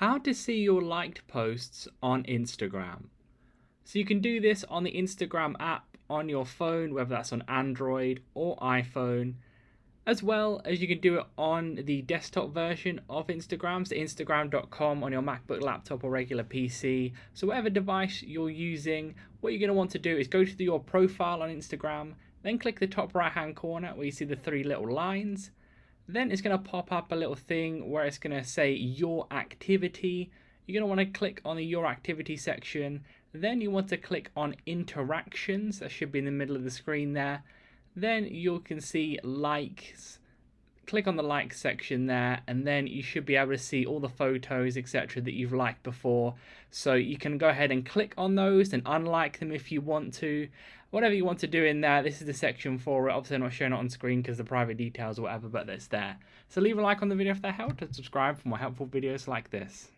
how to see your liked posts on Instagram. So you can do this on the Instagram app on your phone, whether that's on Android or iPhone, as well as you can do it on the desktop version of Instagram, so Instagram.com on your MacBook, laptop, or regular PC. So whatever device you're using, what you're going to want to do is go to your profile on Instagram, then click the top right hand corner where you see the three little lines. Then it's going to pop up a little thing where it's going to say your activity. You're going to want to click on the your activity section. Then you want to click on interactions. That should be in the middle of the screen there. Then you can see likes. Click on the like section there, and then you should be able to see all the photos, etc., that you've liked before. So you can go ahead and click on those and unlike them if you want to. Whatever you want to do in there, this is the section for it. Obviously I'm not showing it on screen because the private details or whatever, but it's there. So leave a like on the video if that helped, and subscribe for more helpful videos like this.